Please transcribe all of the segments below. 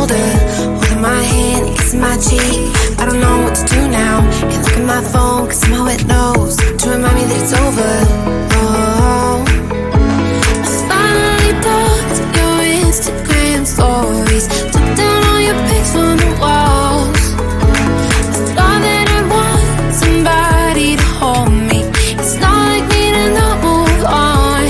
shoulder, holding my hand, kissing my cheek. I don't know what to do now. Can't look at my phone, cause somehow it knows to remind me that it's over. Oh, I finally blocked your Instagram stories, took down all your pics from the walls. I thought that I want somebody to hold me. It's not like me to not move on.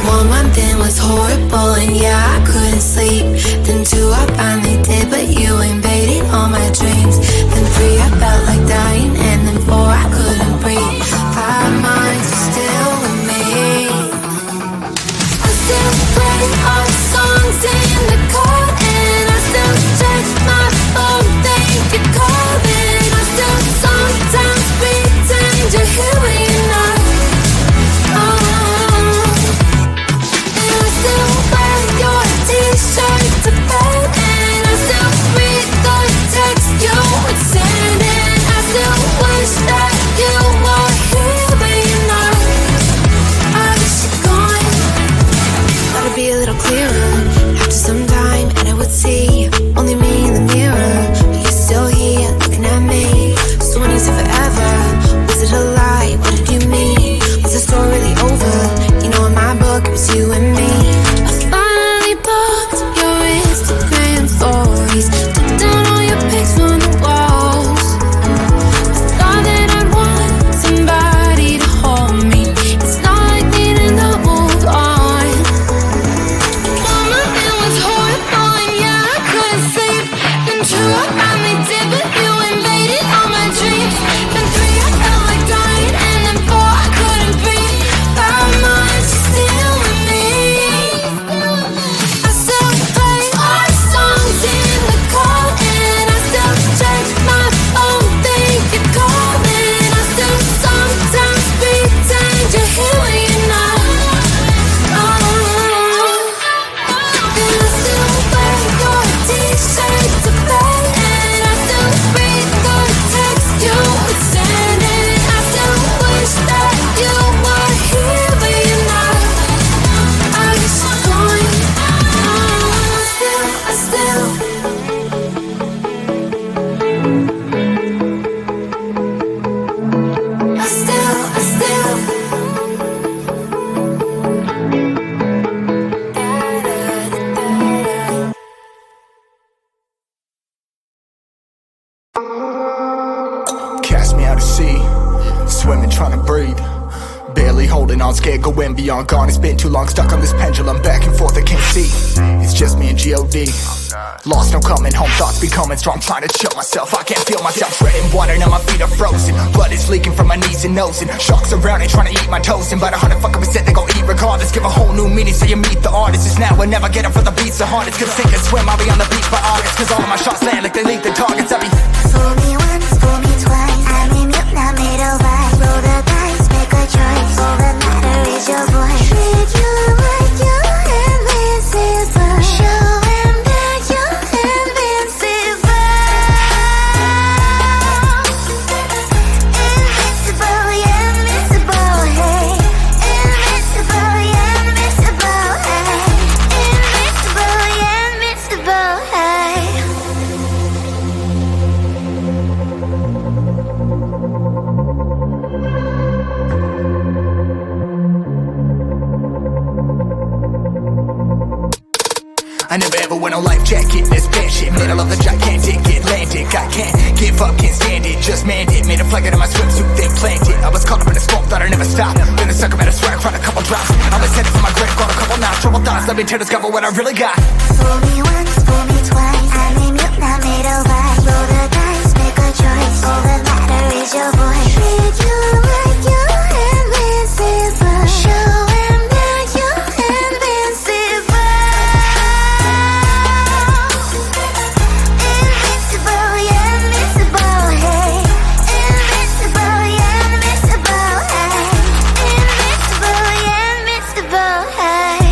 1 month in was horrible, and yeah, I couldn't sleep. Then 2, I finally did, but you invaded all my dreams. Then 3, I felt like dying, and then 4, I couldn't breathe. 5 months, you're still with me. I still play our songs in the car, and I still check my phone, think you're calling. I still sometimes pretend you're here when you're not. And I still wear your t-shirt to bed, and I still read the text you would send, and I still wish that you were here but you're not. I wish you're gone. Thought it'd be a little clearer after some time, and I would see only me in the mirror, but you're still here looking at me. So when you said forever, was it a lie? What did you mean? Was the story really over? You know in my book it was you and me. I finally blocked your Instagram stories, took down all your pics from the walls. I thought that I'd want somebody to hold me. It's not like me to not move on. 1 month it was horrible, and yeah, I couldn't sleep. Then 2, I finally did, but you invaded all my dreams. Then 3, I felt like dying, and then 4, I couldn't breathe. 5 months, you're still with me. I still play our songs in the car, and I still check my phone, think you're calling. I still sometimes pretend you're here when you're not. And I still wear your t-shirt to bed, and I still read the text you would send, and I still wish that you were here but you're not. I wish you're gone. I still Cast me out to sea, swimming, trying to breathe. Barely holding on, scared going beyond, gone. It's been too long, stuck on this pendulum, back and forth, I can't see. It's just me and G.O.D. Lost, no coming home, thoughts becoming strong, trying to chill myself. I can't feel myself treading water, now my feet are frozen. Blood is leaking from my knees and nose, and sharks around and trying to eat my toes. And about 100% they gon' eat regardless. Give a whole new meaning so you meet the artist. It's now or never, get up for the beats the hardest. Cause sink and swim, I'll be on the beach by August. Cause all of my shots land like they lead the targets. I be fool me once, fool me twice. I'm in mute, now made a vibe. Roll the dice, make a choice. All that matter is your voice. Treat you like you're invincible. Show him that you're invincible. Invincible, yeah, invincible, hey. Invincible, yeah, invincible, hey. Invincible, yeah, invincible, hey. I never ever went on life jacket, this bad shit. Middle of the gigantic Atlantic. I can't give up, can't stand it, just manned it. Made a flag out of my swimsuit, then planned it. I was caught up in the smoke, thought I'd never stop. Then the sucker made a sweat, cried a couple drops. I was headed for my grave, got a couple knots. Trouble thoughts, let me to discover what I really got. Fool me once, fool me twice. I'm in mute, now made a vibe. Roll the dice, make a choice. All that matter is your voice. Treat you like you're invincible. Show him that you're invincible. Invincible, yeah, invincible, hey. Invincible, yeah, invincible, hey. Invincible, yeah, invincible, hey.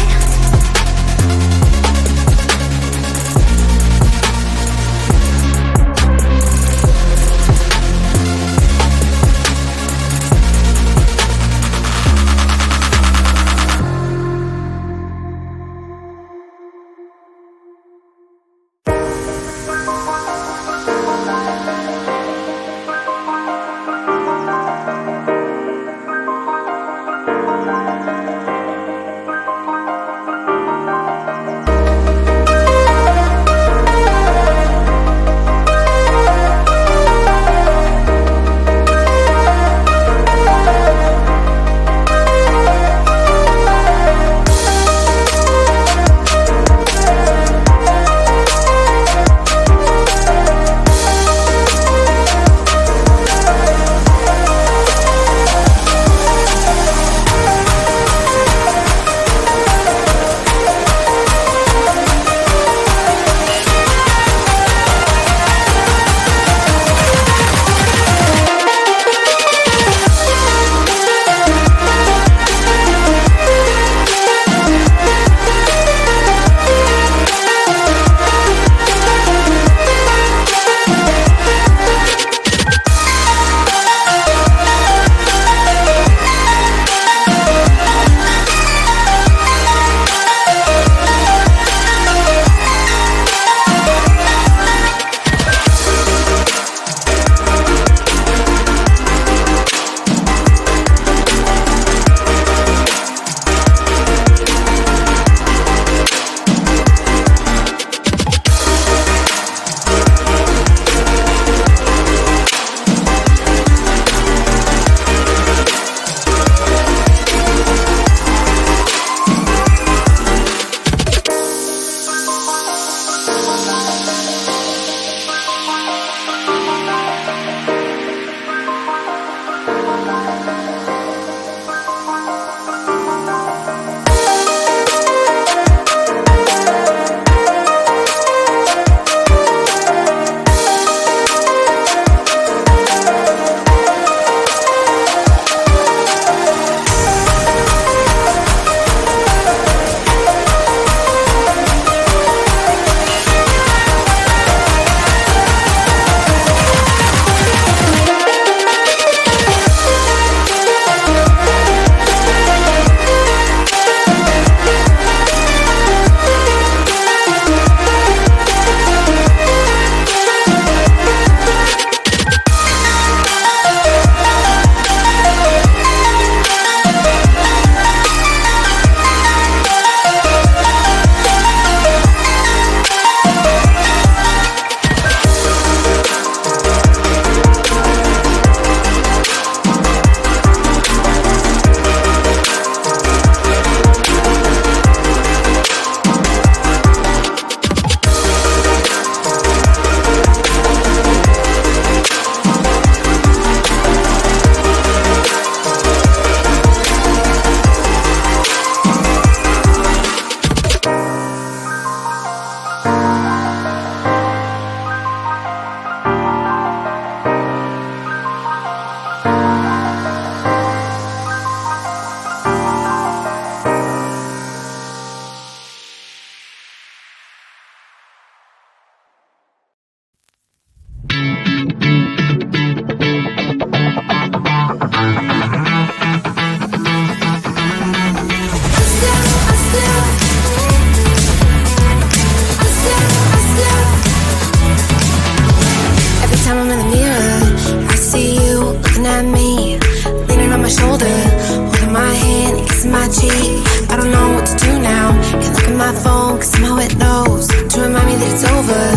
kissing my cheek. I don't know what to do now. Can't look at my phone, cause somehow it knows to remind me that it's over.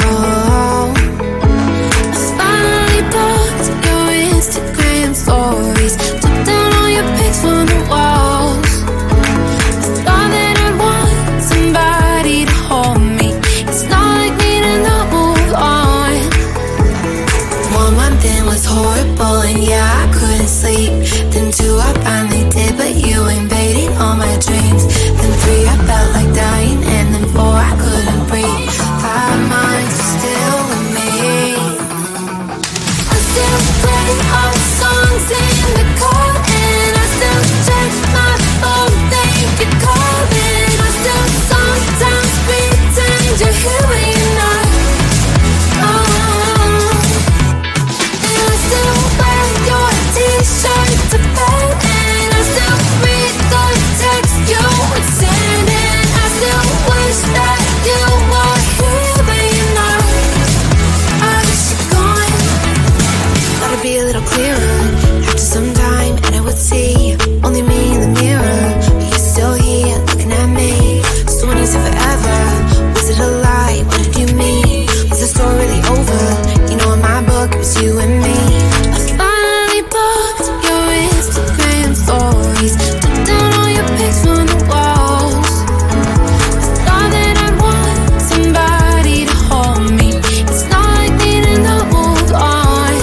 Oh, I finally blocked your Instagram stories, took down all your pics from the walls. I thought that I'd want somebody to hold me. It's not like me to not move on. 1 month in was horrible, and yeah, I couldn't sleep. Then 2, I finally did, but you invaded all my dreams. Then 3, I felt like dying, and then 4, I couldn't breathe. 5 months are still with me. I still play all the songs in the car, and I still check my phone, think you're calling. I still sometimes pretend you're here when you're not. And I still wear your t-shirt to bed, and I still read the text you would send, and I still wish that you were here but you're not. I wish you're gone. Thought it'd be a little clearer after some time, and I would see only me in the mirror, but you're still here looking at me. So when you said forever, was it a lie? What did you mean? Was the story really over? You know, in my book it was you and me. I finally blocked your Instagram stories, took down all your pics from the walls. I thought that I'd want somebody to hold me. It's not like me to not move on.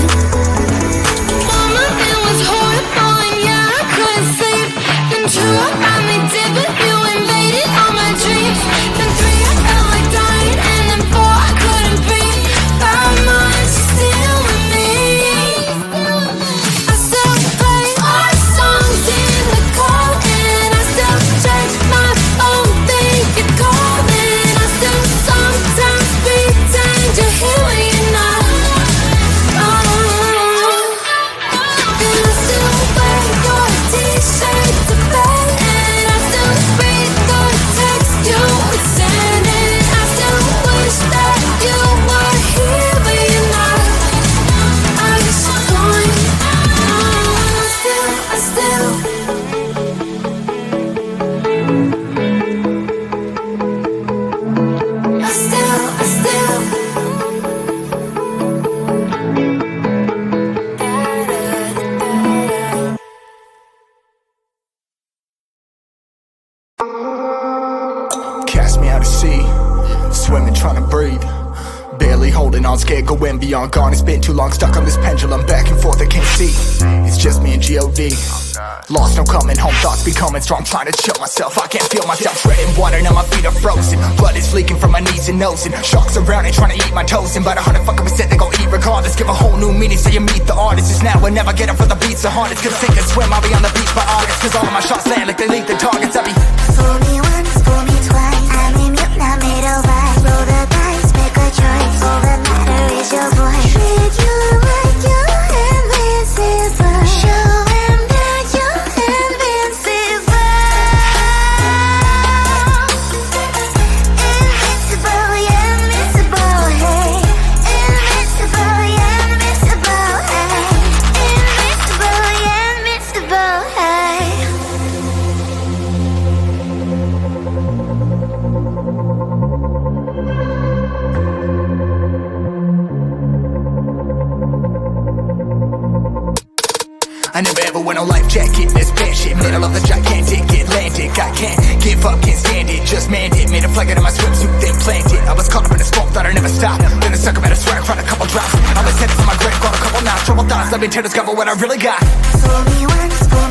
1 month it was horrible, and yeah, I couldn't sleep. Then 2, I finally did, but you invaded all my dreams. Then 3, I felt like dying, and then 4, I couldn't breathe. 5 months, you're still with me. I still play our songs in the car, and I still check my phone, think you're calling. I still sometimes pretend you're here when you're not. And I still wear your t-shirt to bed, and I still read the text you would send, and I still wish that you were here but you're not. I wish you're gone. I still Cast me out to sea, swimming, trying to breathe. Barely holding on, scared going beyond. Gone, it's been too long, stuck on this pendulum, back and forth, I can't see. It's just me and G.O.D. Lost, no coming home, thoughts becoming strong, trying to chill myself. I can't feel myself treading water, now my feet are frozen. Blood is leaking from my knees and nose, and sharks around and trying to eat my toes. And about 100% they gon' eat regardless. Give a whole new meaning so you meet the artist. It's now or never, get up for the beats the hardest. Cause sink and swim, I'll be on the beach by August. Cause all of my shots land like they lead the targets. I be Fool me once, fool me twice. I'm in mute, now middle vibe. Roll the dice, make a choice. All that matter is your voice. Treat you like you're invincible. Show him that you're invincible. Invincible, yeah, invincible, hey. Invincible, yeah, invincible, hey. Invincible, yeah, invincible, hey. I never ever went on life jacket, this bad shit. Middle of the gigantic Atlantic. I can't give up, can't stand it, just manned it. Made a flag out of my swimsuit, then planted. I was caught up in the storm, thought I'd never stop. Then I suck up at a swear, cried a couple drops. I was headed for my grave, got a couple knots. Trouble thoughts, let me to discover what I really got. Fool me once, fool